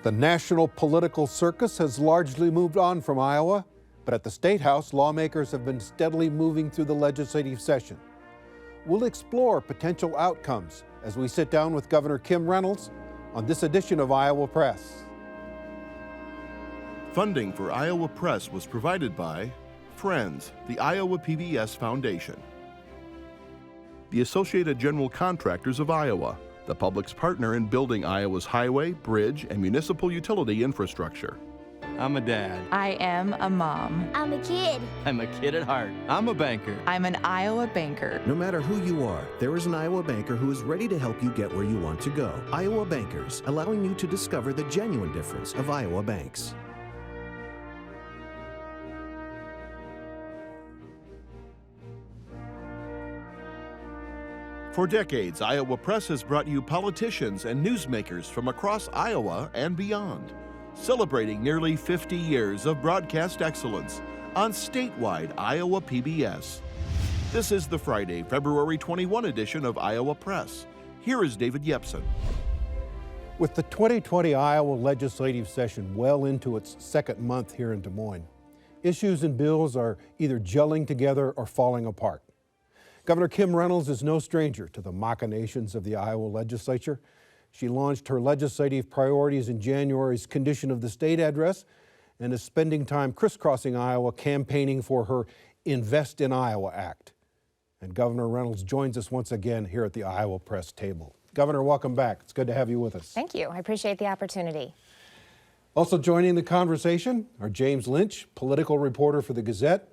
The national political circus has largely moved on from Iowa, but at the State House, lawmakers have been steadily moving through the legislative session. We'll explore potential outcomes as we sit down with Governor Kim Reynolds on this edition of Iowa Press. Funding for Iowa Press was provided by Friends, the Iowa PBS Foundation, the Associated General Contractors of Iowa, the public's partner in building Iowa's highway, bridge, and municipal utility infrastructure. I'm a dad. I am a mom. I'm a kid. I'm a kid at heart. I'm a banker. I'm an Iowa banker. No matter who you are, there is an Iowa banker who is ready to help you get where you want to go. Iowa Bankers, allowing you to discover the genuine difference of Iowa banks. For decades, Iowa Press has brought you politicians and newsmakers from across Iowa and beyond, celebrating nearly 50 years of broadcast excellence on statewide Iowa PBS. This is the Friday, February 21 edition of Iowa Press. Here is David Yepsen. With the 2020 Iowa legislative session well into its second month here in Des Moines, issues and bills are either gelling together or falling apart. Governor Kim Reynolds is no stranger to the machinations of the Iowa legislature. She launched her legislative priorities in January's Condition of the State address and is spending time crisscrossing Iowa campaigning for her Invest in Iowa Act. And Governor Reynolds joins us once again here at the Iowa Press table. Governor, welcome back. It's good to have you with us. Thank you. I appreciate the opportunity. Also joining the conversation are James Lynch, political reporter for the Gazette,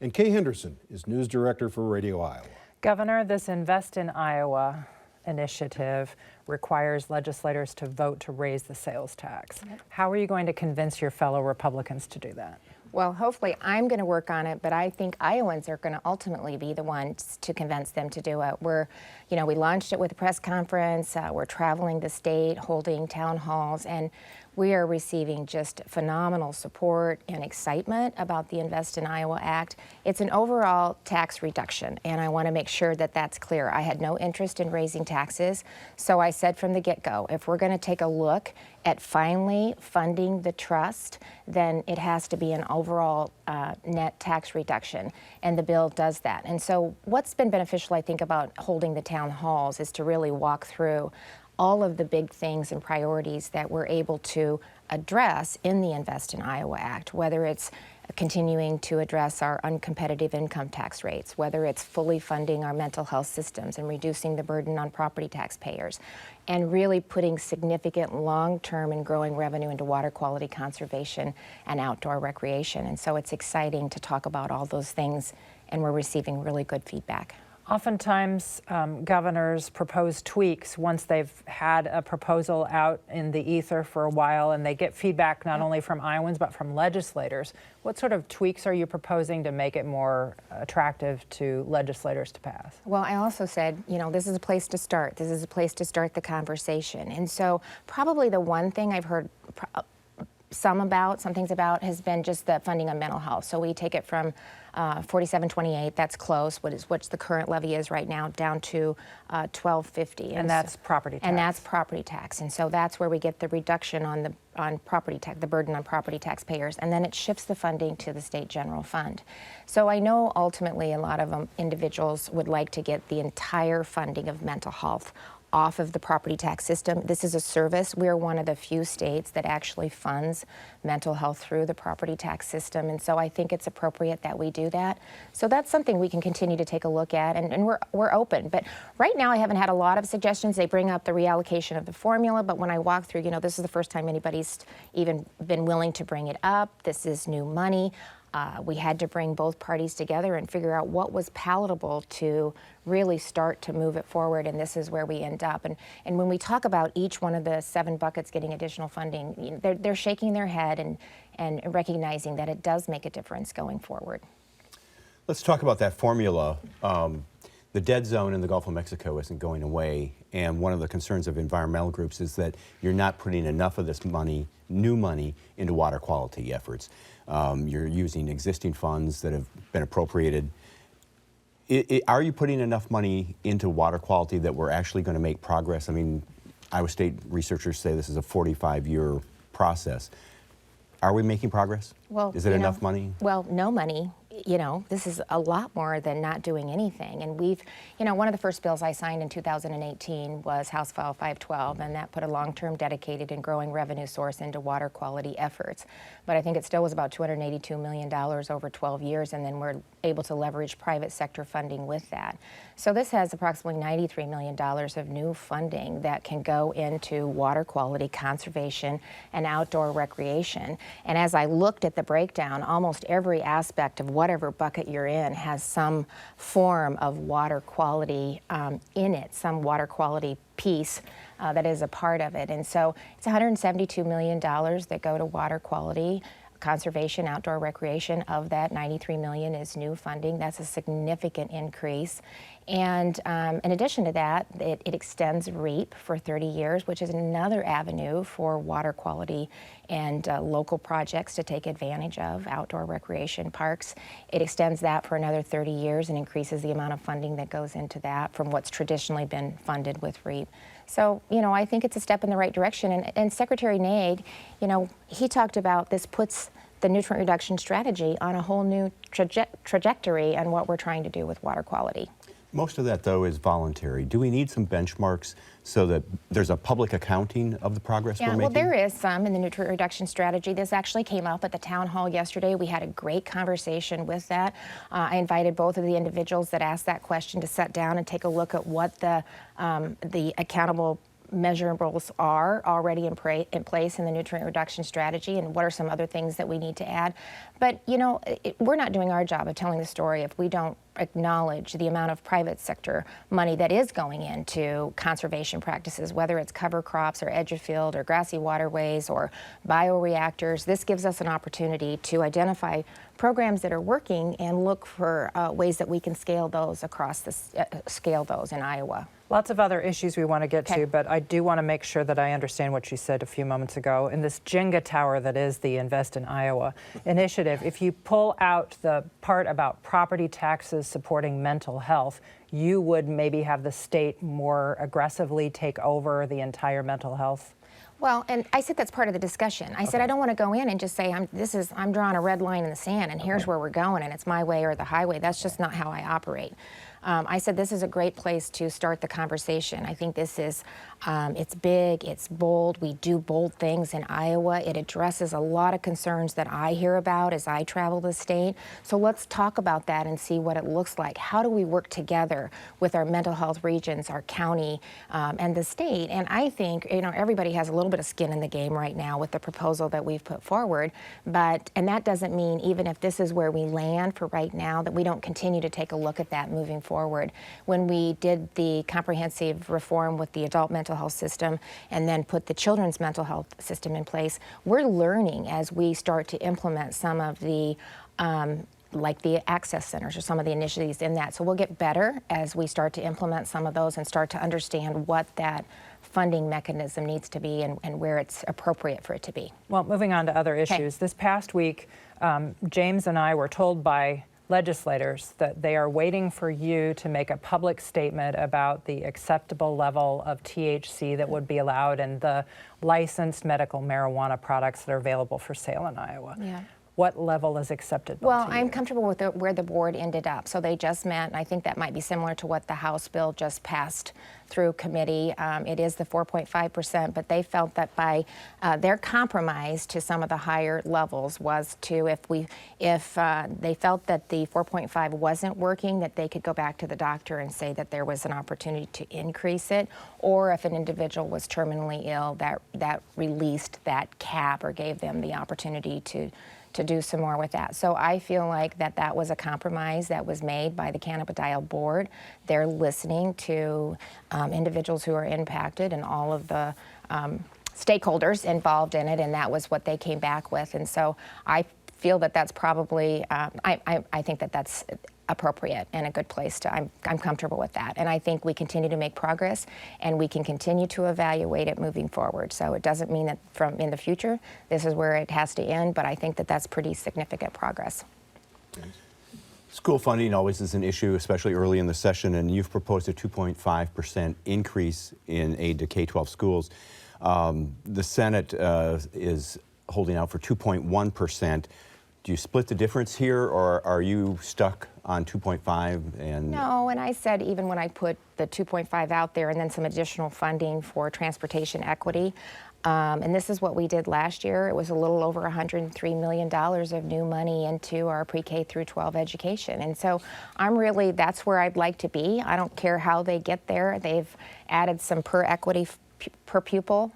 and Kay Henderson is news director for Radio Iowa. Governor, this Invest in Iowa initiative requires legislators to vote to raise the sales tax. Yep. How are you going to convince your fellow Republicans to do that? Well, hopefully I'm going to work on it, but I think Iowans are going to ultimately be the ones to convince them to do it. We launched it with a press conference. We're traveling the state, holding town halls, and we are receiving just phenomenal support and excitement about the Invest in Iowa Act. It's an overall tax reduction, and I want to make sure that that's clear. I had no interest in raising taxes, so I said from the get-go, if we're going to take a look at finally funding the trust, then it has to be an overall net tax reduction, and the bill does that. And so what's been beneficial, I think, about holding the town halls is to really walk through all of the big things and priorities that we're able to address in the Invest in Iowa Act, whether it's continuing to address our uncompetitive income tax rates, whether it's fully funding our mental health systems and reducing the burden on property taxpayers, and really putting significant long-term and growing revenue into water quality conservation and outdoor recreation. And so it's exciting to talk about all those things, and we're receiving really good feedback. Oftentimes, governors propose tweaks once they've had a proposal out in the ether for a while, and they get feedback not only from Iowans but from legislators. What sort of tweaks are you proposing to make it more attractive to legislators to pass? Well, I also said, this is a place to start. This is a place to start the conversation. And so probably the one thing I've heard some things about has been just the funding of mental health. So we take it from 4728, that's close, what's the current levy is right now, down to 1250. And that's property tax. And that's property tax. And so that's where we get the reduction on property tax, the burden on property taxpayers, and then it shifts the funding to the state general fund. So I know ultimately a lot of individuals would like to get the entire funding of mental health off of the property tax system. This is a service. We're one of the few states that actually funds mental health through the property tax system, and so I think it's appropriate that we do that. So that's something we can continue to take a look at, and we're open. But right now I haven't had a lot of suggestions. They bring up the reallocation of the formula, but when I walk through, this is the first time anybody's even been willing to bring it up. This is new money. We had to bring both parties together and figure out what was palatable to really start to move it forward, and this is where we end up. And when we talk about each one of the 7 buckets getting additional funding, they're shaking their head and recognizing that it does make a difference going forward. Let's talk about that formula. The dead zone in the Gulf of Mexico isn't going away, and one of the concerns of environmental groups is that you're not putting enough of this money, new money, into water quality efforts. You're using existing funds that have been appropriated. Are you putting enough money into water quality that we're actually going to make progress? I mean, Iowa State researchers say this is a 45-year process. Are we making progress? Well, is it enough money? Well, no money. You know, this is a lot more than not doing anything. And we've, you know, one of the first bills I signed in 2018 was House File 512, and that put a long-term dedicated and growing revenue source into water quality efforts. But I think it still was about $282 million over 12 years, and then we're able to leverage private sector funding with that. So this has approximately $93 million of new funding that can go into water quality, conservation, and outdoor recreation. And as I looked at the breakdown, almost every aspect of whatever bucket you're in has some form of water quality in it, some water quality piece that is a part of it. And so it's $172 million that go to water quality, conservation, outdoor recreation. Of that, $93 million is new funding. That's a significant increase. And in addition to that, it extends REAP for 30 years, which is another avenue for water quality and local projects to take advantage of, outdoor recreation parks. It extends that for another 30 years and increases the amount of funding that goes into that from what's traditionally been funded with REAP. So, you know, I think it's a step in the right direction. And Secretary Naig, you know, he talked about this puts the nutrient reduction strategy on a whole new trajectory on what we're trying to do with water quality. Most of that, though, is voluntary. Do we need some benchmarks so that there's a public accounting of the progress we're making? Well, there is some in the nutrient reduction strategy. This actually came up at the town hall yesterday. We had a great conversation with that. I invited both of the individuals that asked that question to sit down and take a look at what the accountable measurables are already in place in the nutrient reduction strategy, and what are some other things that we need to add. But, you know, we're not doing our job of telling the story if we don't acknowledge the amount of private sector money that is going into conservation practices, whether it's cover crops or edge of field or grassy waterways or bioreactors. This gives us an opportunity to identify programs that are working and look for ways that we can scale those across scale those in Iowa. Lots of other issues we want to get to, but I do want to make sure that I understand what you said a few moments ago. In this Jenga tower that is the Invest in Iowa initiative, if you pull out the part about property taxes supporting mental health, you would maybe have the state more aggressively take over the entire mental health? Well, and I said that's part of the discussion. I said I don't want to go in and just say I'm drawing a red line in the sand and here's where we're going and it's my way or the highway. That's just not how I operate. I said this is a great place to start the conversation. I think this is, it's big, it's bold. We do bold things in Iowa. It addresses a lot of concerns that I hear about as I travel the state. So let's talk about that and see what it looks like. How do we work together with our mental health regions, our county, and the state? And I think, you know, everybody has a little bit of skin in the game right now with the proposal that we've put forward. And that doesn't mean even if this is where we land for right now, that we don't continue to take a look at that moving forward. When we did the comprehensive reform with the adult mental health system and then put the children's mental health system in place, we're learning as we start to implement some of the like the access centers or some of the initiatives in that. So we'll get better as we start to implement some of those and start to understand what that funding mechanism needs to be and where it's appropriate for it to be. Well, moving on to other issues. This past week, James and I were told by legislators that they are waiting for you to make a public statement about the acceptable level of THC that would be allowed in the licensed medical marijuana products that are available for sale in Iowa. Yeah. What level is acceptable Well, to you? I'm comfortable with where the board ended up. So they just met, and I think that might be similar to what the House bill just passed through committee. It is the 4.5%, but they felt that by their compromise to some of the higher levels was to, if they felt that the 4.5 wasn't working, that they could go back to the doctor and say that there was an opportunity to increase it, or if an individual was terminally ill, that released that cap or gave them the opportunity to do some more with that. So I feel like that was a compromise that was made by the cannabidiol board. They're listening to individuals who are impacted and all of the stakeholders involved in it, and that was what they came back with. And so I feel that that's probably, I think that that's appropriate and a good place to, I'm comfortable with that. And I think we continue to make progress and we can continue to evaluate it moving forward. So it doesn't mean that from in the future, this is where it has to end, but I think that that's pretty significant progress. School funding always is an issue, especially early in the session, and you've proposed a 2.5% increase in aid to K-12 schools. The Senate is holding out for 2.1%. Do you split the difference here, or are you stuck on 2.5? And no, and I said even when I put the 2.5 out there and then some additional funding for transportation equity, and this is what we did last year. It was a little over $103 million of new money into our pre-K through 12 education. And so that's where I'd like to be. I don't care how they get there. They've added some per pupil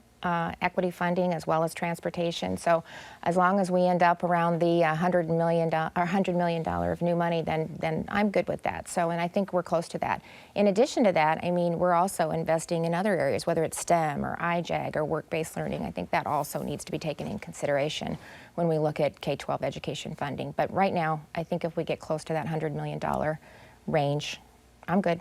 equity funding as well as transportation. So as long as we end up around the $100 million of new money, then I'm good with that. So, and I think we're close to that. In addition to that, I mean, we're also investing in other areas, whether it's STEM or IJAG or work-based learning. I think that also needs to be taken in consideration when we look at K-12 education funding. But right now, I think if we get close to that $100 million range, I'm good.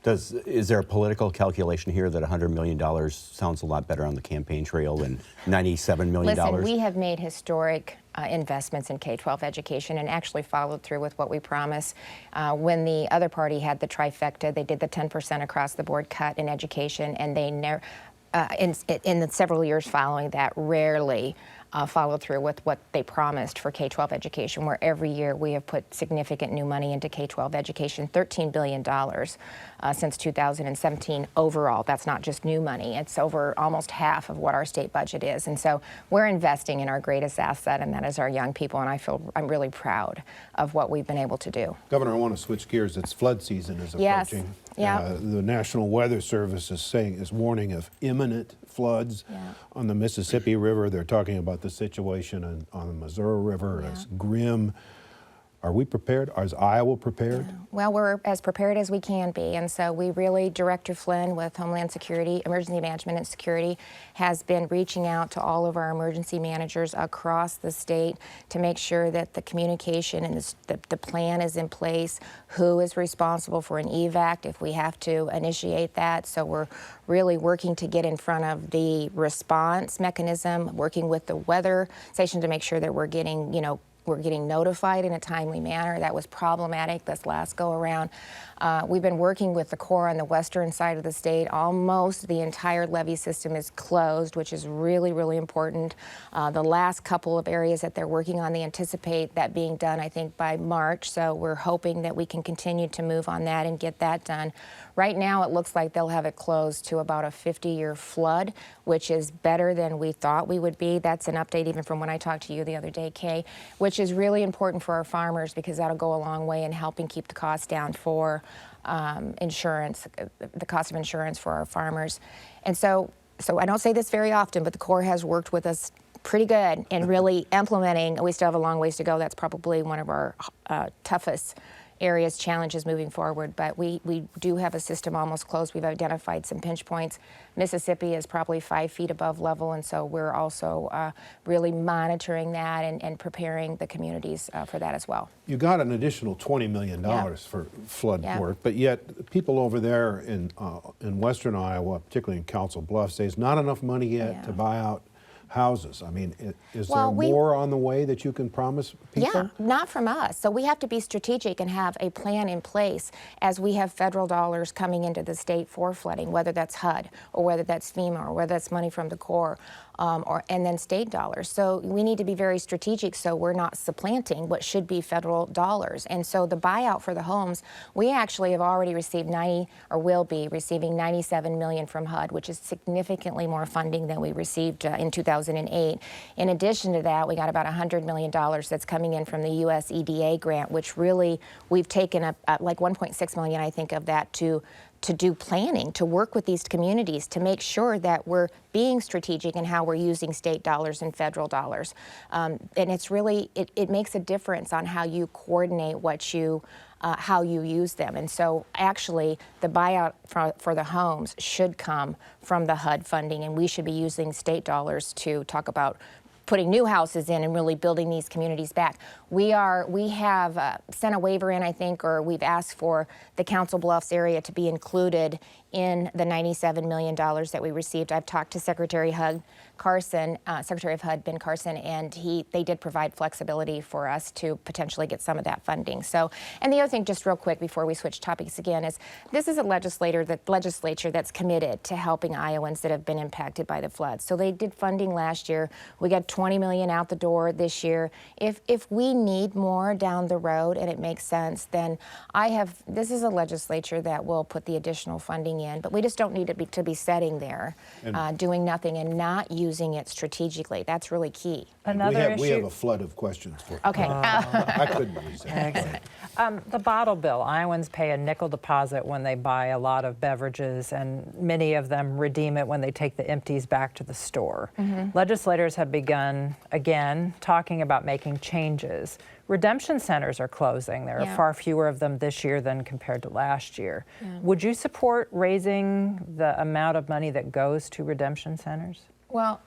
Is there a political calculation here that $100 million sounds a lot better on the campaign trail than $97 million? Listen, we have made historic investments in K-12 education and actually followed through with what we promised. When the other party had the trifecta, they did the 10% across the board cut in education, and they never, in the several years following that, rarely followed through with what they promised for K-12 education, where every year we have put significant new money into K-12 education, $13 billion since 2017 overall. That's not just new money. It's over almost half of what our state budget is. And so we're investing in our greatest asset, and that is our young people, and I'm really proud of what we've been able to do. Governor, I want to switch gears. It's flood season is approaching. Yes. Yeah. The National Weather Service is warning of imminent floods on the Mississippi River. They're talking about the situation on the Missouri River. It's grim. Are we prepared? Is Iowa prepared? Well, we're as prepared as we can be, and so we really, Director Flynn with Homeland Security, Emergency Management and Security, has been reaching out to all of our emergency managers across the state to make sure that the communication and the plan is in place, who is responsible for an evac if we have to initiate that. So we're really working to get in front of the response mechanism, working with the weather station to make sure that we're getting, we're getting notified in a timely manner. That was problematic this last go around. We've been working with the Corps on the western side of the state. Almost the entire levee system is closed, which is really, really important. The last couple of areas that they're working on, they anticipate that being done, I think, by March. So we're hoping that we can continue to move on that and get that done. Right now, it looks like they'll have it closed to about a 50-year flood, which is better than we thought we would be. That's an update even from when I talked to you the other day, Kay, which is really important for our farmers because that'll go a long way in helping keep the costs down for insurance, the cost of insurance for our farmers. And so I don't say this very often, but the Corps has worked with us pretty good in really implementing. We still have a long ways to go. That's probably one of our toughest areas, challenges moving forward, but we do have a system almost closed. We've identified some pinch points. Mississippi is probably 5 feet above level, and so we're also really monitoring that and preparing the communities for that as well. You got an additional $20 million for flood work, but yet people over there in western Iowa, particularly in Council Bluffs, say it's not enough money yet to buy out houses. I mean, is there more on the way that you can promise people? Yeah, not from us. So we have to be strategic and have a plan in place as we have federal dollars coming into the state for flooding, whether that's HUD or whether that's FEMA or whether that's money from the Corps. And then state dollars. So we need to be very strategic so we're not supplanting what should be federal dollars. And so the buyout for the homes, we actually have already received will be receiving $97 million from HUD, which is significantly more funding than we received in 2008. In addition to that, we got about $100 million that's coming in from the US EDA grant, which really we've taken up like $1.6 million, I think, of that to do planning, to work with these communities, to make sure that we're being strategic in how we're using state dollars and federal dollars. And it's really, it makes a difference on how you coordinate what you, how you use them. And so actually the buyout for the homes should come from the HUD funding, and we should be using state dollars to talk about putting new houses in and really building these communities back. We have sent a waiver in, I think, or we've asked for the Council Bluffs area to be included in the $97 million that we received. I've talked to Secretary of HUD Ben Carson, and they did provide flexibility for us to potentially get some of that funding. So, and the other thing, just real quick before we switch topics again, is this is a legislature that's committed to helping Iowans that have been impacted by the floods. So they did funding last year. We got $20 million out the door this year. If we need more down the road and it makes sense, then this is a legislature that will put the additional funding in, but we just don't need to be sitting there doing nothing and not using it strategically. That's really key. We have a flood of questions for you. Okay. I couldn't resist. The bottle bill. Iowans pay a nickel deposit when they buy a lot of beverages, and many of them redeem it when they take the empties back to the store. Legislators have begun, again, talking about making changes. Redemption centers are closing. There are far fewer of them this year than compared to last year. Would you support raising the amount of money that goes to redemption centers? Well,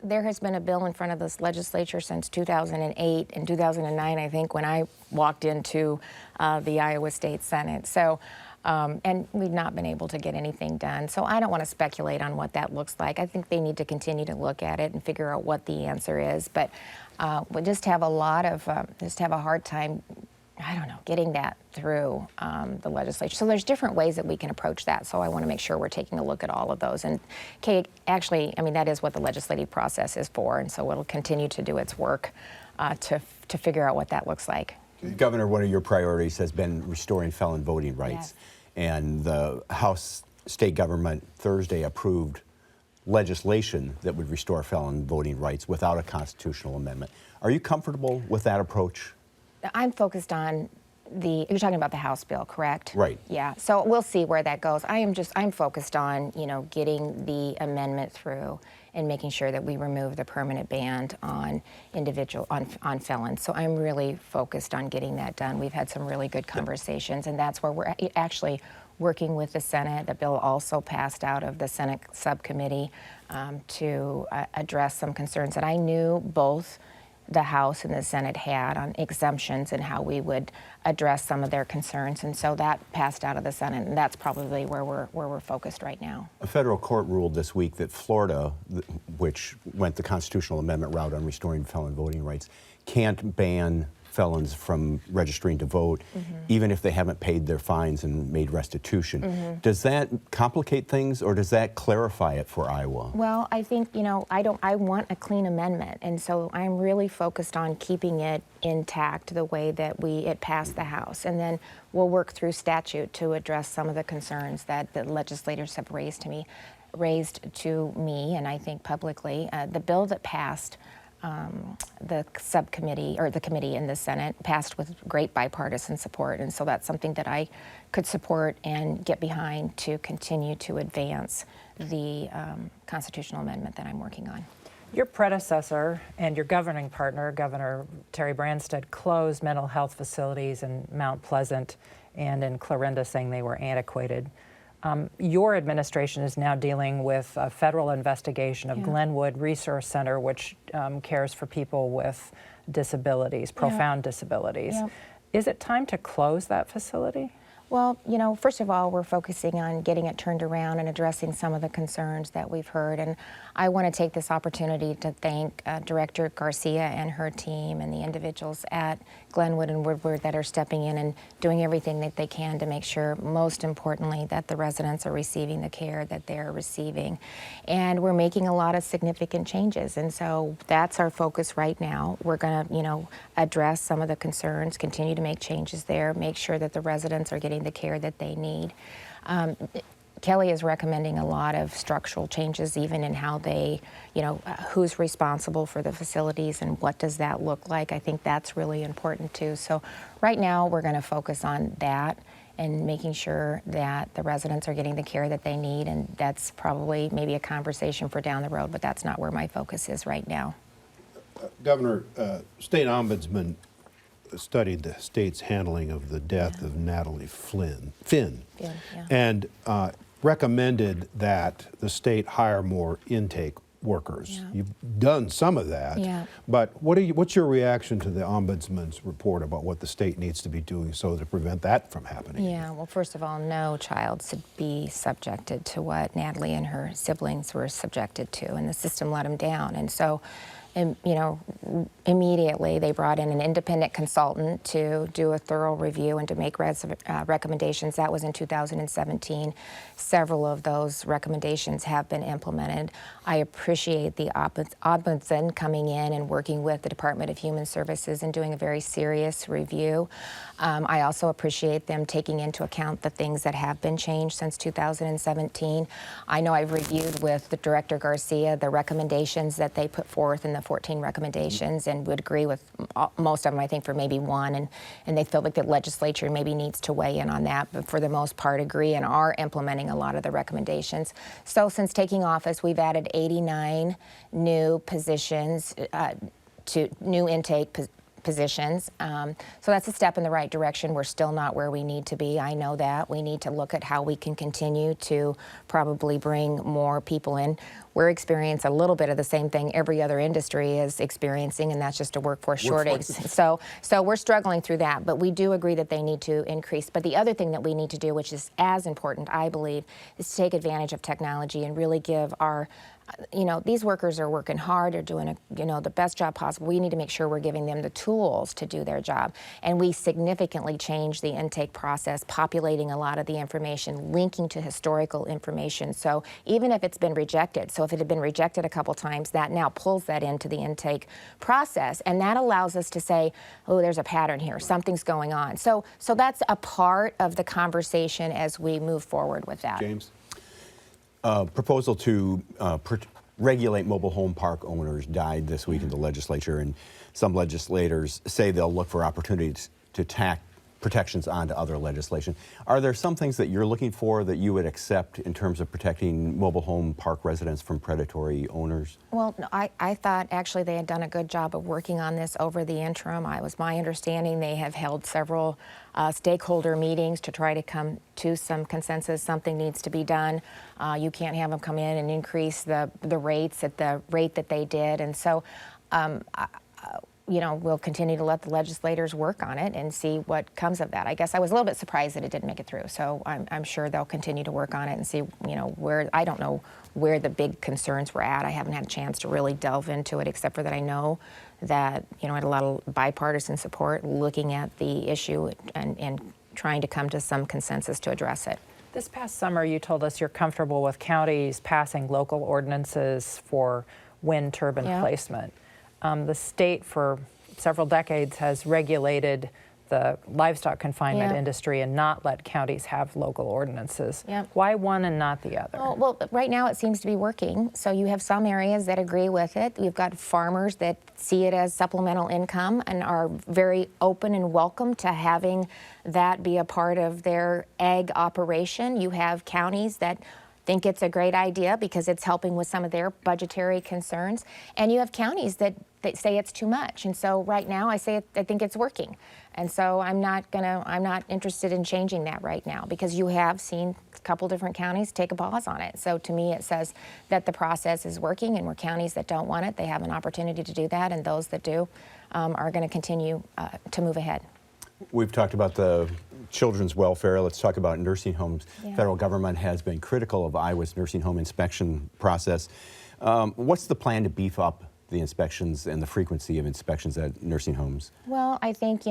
there has been a bill in front of this legislature since 2008 and 2009, I think, when I walked into the Iowa State Senate. So, and we've not been able to get anything done. So I don't want to speculate on what that looks like. I think they need to continue to look at it and figure out what the answer is. But we just have a hard time, I don't know, getting that through the legislature. So there's different ways that we can approach that. So I want to make sure we're taking a look at all of those. And Kay, actually, I mean, that is what the legislative process is for. And so it'll continue to do its work to figure out what that looks like. Governor, one of your priorities has been restoring felon voting rights. Yes. And the House state government Thursday approved legislation that would restore felon voting rights without a constitutional amendment. Are you comfortable with that approach? I'm focused on you're talking about the House bill, correct? Right. Yeah, so we'll see where that goes. I'm focused on, getting the amendment through and making sure that we remove the permanent ban on on felons. So I'm really focused on getting that done. We've had some really good conversations, and that's where we're actually working with the Senate. The bill also passed out of the Senate subcommittee to address some concerns that I knew both the House and the Senate had on exemptions and how we would address some of their concerns. And so that passed out of the Senate, and that's probably where we're focused right now. A federal court ruled this week that Florida, which went the constitutional amendment route on restoring felon voting rights, can't ban felons from registering to vote, even if they haven't paid their fines and made restitution. Does that complicate things, or does that clarify it for Iowa? Well, I think, I want a clean amendment, and so I'm really focused on keeping it intact the way that it passed the House. And then we'll work through statute to address some of the concerns that the legislators have raised to me, and I think publicly. The bill that passed the subcommittee, or the committee in the Senate, passed with great bipartisan support, and so that's something that I could support and get behind to continue to advance the constitutional amendment that I'm working on. Your predecessor and your governing partner, Governor Terry Branstad, closed mental health facilities in Mount Pleasant and in Clarinda, saying they were antiquated. Your administration is now dealing with a federal investigation of Glenwood Resource Center, which cares for people with disabilities, profound disabilities. Is it time to close that facility? Well, first of all, we're focusing on getting it turned around and addressing some of the concerns that we've heard. And I want to take this opportunity to thank Director Garcia and her team and the individuals at Glenwood and Woodward that are stepping in and doing everything that they can to make sure, most importantly, that the residents are receiving the care that they're receiving. And we're making a lot of significant changes. And so that's our focus right now. We're going to, address some of the concerns, continue to make changes there, make sure that the residents are getting the care that they need. Kelly is recommending a lot of structural changes, even in how they, who's responsible for the facilities and what does that look like. I think that's really important too. So right now we're going to focus on that and making sure that the residents are getting the care that they need, and that's probably maybe a conversation for down the road, but that's not where my focus is right now. Governor, State Ombudsman studied the state's handling of the death of Natalie Finn, and recommended that the state hire more intake workers. Yeah. You've done some of that. Yeah. But what's your reaction to the Ombudsman's report about what the state needs to be doing so to prevent that from happening? Yeah, well, first of all, no child should be subjected to what Natalie and her siblings were subjected to, and the system let them down. And so, immediately they brought in an independent consultant to do a thorough review and to make recommendations. That was in 2017. Several of those recommendations have been implemented. I appreciate the Ombudsman coming in and working with the Department of Human Services and doing a very serious review. I also appreciate them taking into account the things that have been changed since 2017. I know I've reviewed with the Director Garcia the recommendations that they put forth in the 14 recommendations and would agree with most of them, I think, for maybe one, and they feel like the legislature maybe needs to weigh in on that, but for the most part agree and are implementing a lot of the recommendations. So since taking office, we've added 89 new positions, to new intake positions. So that's a step in the right direction. We're still not where we need to be. I know that. We need to look at how we can continue to probably bring more people in. We're experiencing a little bit of the same thing every other industry is experiencing, and that's just a workforce shortage. So we're struggling through that, but we do agree that they need to increase. But the other thing that we need to do, which is as important, I believe, is to take advantage of technology and really give our these workers are working hard, they're doing the best job possible. We need to make sure we're giving them the tools to do their job. And we significantly changed the intake process, populating a lot of the information, linking to historical information. So even if it's been rejected, so if it had been rejected a couple times, that now pulls that into the intake process. And that allows us to say, oh, there's a pattern here, something's going on. So that's a part of the conversation as we move forward with that. James? Proposal to regulate mobile home park owners died this week in the legislature, and some legislators say they'll look for opportunities to tack protections onto other legislation. Are there some things that you're looking for that you would accept in terms of protecting mobile home park residents from predatory owners? Well, I thought actually they had done a good job of working on this over the interim. It was my understanding they have held several stakeholder meetings to try to come to some consensus. Something needs to be done. You can't have them come in and increase the rates at the rate that they did. And so we'll continue to let the legislators work on it and see what comes of that. I guess I was a little bit surprised that it didn't make it through. So I'm sure they'll continue to work on it and see, where, I don't know where the big concerns were at. I haven't had a chance to really delve into it, except for that I know that, I had a lot of bipartisan support looking at the issue and trying to come to some consensus to address it. This past summer, you told us you're comfortable with counties passing local ordinances for wind turbine placement. The state for several decades has regulated the livestock confinement industry and not let counties have local ordinances. Why one and not the other? Well, right now it seems to be working. So you have some areas that agree with it. You've got farmers that see it as supplemental income and are very open and welcome to having that be a part of their ag operation. You have counties that think it's a great idea because it's helping with some of their budgetary concerns. And you have counties that say it's too much. And so right now I think it's working. And so I'm not interested in changing that right now because you have seen a couple different counties take a pause on it. So to me it says that the process is working, and where counties that don't want it, they have an opportunity to do that, and those that do are going to continue to move ahead. We've talked about the children's welfare. Let's talk about nursing homes. Federal government has been critical of Iowa's nursing home inspection process. What's the plan to beef up the inspections and the frequency of inspections at nursing homes? Well, I think,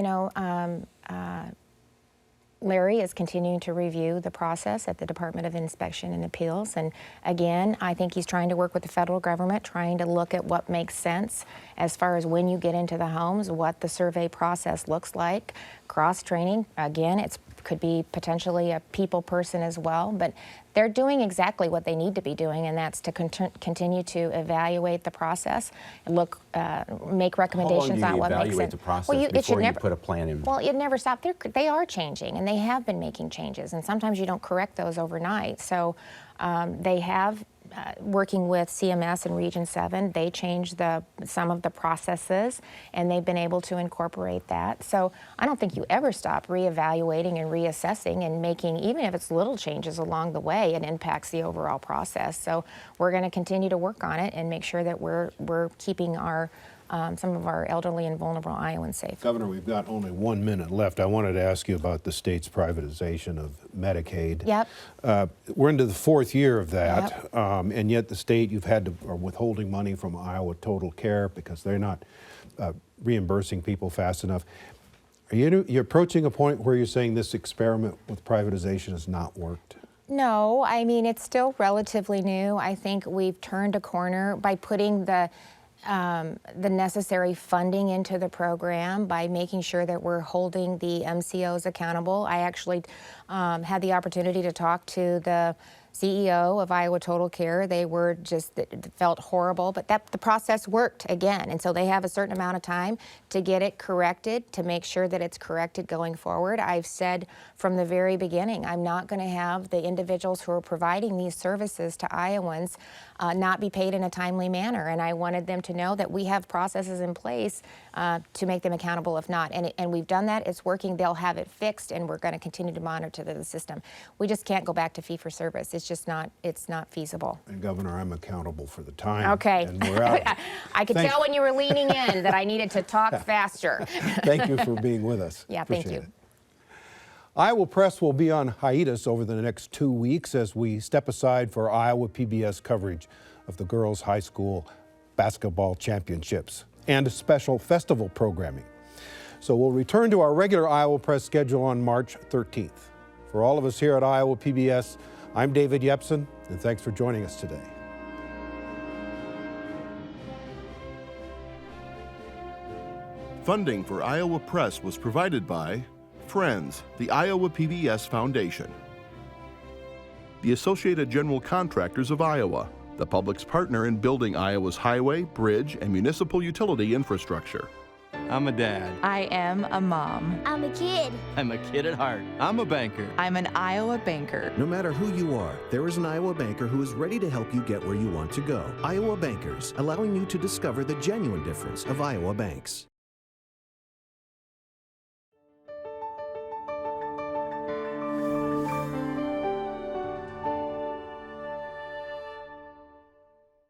Larry is continuing to review the process at the Department of Inspection and Appeals. And again, I think he's trying to work with the federal government, trying to look at what makes sense as far as when you get into the homes, what the survey process looks like. Cross-training, again, it could be potentially a people person as well, but they're doing exactly what they need to be doing, and that's to continue to evaluate the process, look, make recommendations on what makes sense. How long do you evaluate the process before you put a plan in? Well, it never stops. They are changing, and they have been making changes, and sometimes you don't correct those overnight. So they have working with CMS and Region 7, they changed some of the processes, and they've been able to incorporate that. So I don't think you ever stop reevaluating and reassessing and making, even if it's little changes along the way, it impacts the overall process. So we're going to continue to work on it and make sure that we're keeping our some of our elderly and vulnerable Iowans safe. Governor, we've got only 1 minute left. I wanted to ask you about the state's privatization of Medicaid. Yep. We're into the 4th year of that, Yep. And yet the state, you've had to, are withholding money from Iowa Total Care because they're not reimbursing people fast enough. Are you approaching a point where you're saying this experiment with privatization has not worked? No, I mean, it's still relatively new. I think we've turned a corner by putting the necessary funding into the program, by making sure that we're holding the MCOs accountable. I actually had the opportunity to talk to the CEO of Iowa Total Care. They were just, it felt horrible, but the process worked again. And so they have a certain amount of time to get it corrected, to make sure that it's corrected going forward. I've said from the very beginning, I'm not going to have the individuals who are providing these services to Iowans not be paid in a timely manner. And I wanted them to know that we have processes in place to make them accountable if not. And we've done that. It's working. They'll have it fixed, and we're going to continue to monitor the system. We just can't go back to fee-for-service. It's just not, it's not feasible. And Governor, I'm accountable for the time. Okay. And we're out. I could tell when you were leaning in that I needed to talk faster. Thank you for being with us. Yeah, Appreciate thank you. it. Iowa Press will be on hiatus over the next 2 weeks as we step aside for Iowa PBS coverage of the girls' high school basketball championships and special festival programming. So we'll return to our regular Iowa Press schedule on March 13th. For all of us here at Iowa PBS, I'm David Yepsen, and thanks for joining us today. Funding for Iowa Press was provided by Friends, the Iowa PBS Foundation, the Associated General Contractors of Iowa, the public's partner in building Iowa's highway, bridge, and municipal utility infrastructure. I'm a dad. I am a mom. I'm a kid. I'm a kid at heart. I'm a banker. I'm an Iowa banker. No matter who you are, there is an Iowa banker who is ready to help you get where you want to go. Iowa Bankers, allowing you to discover the genuine difference of Iowa banks.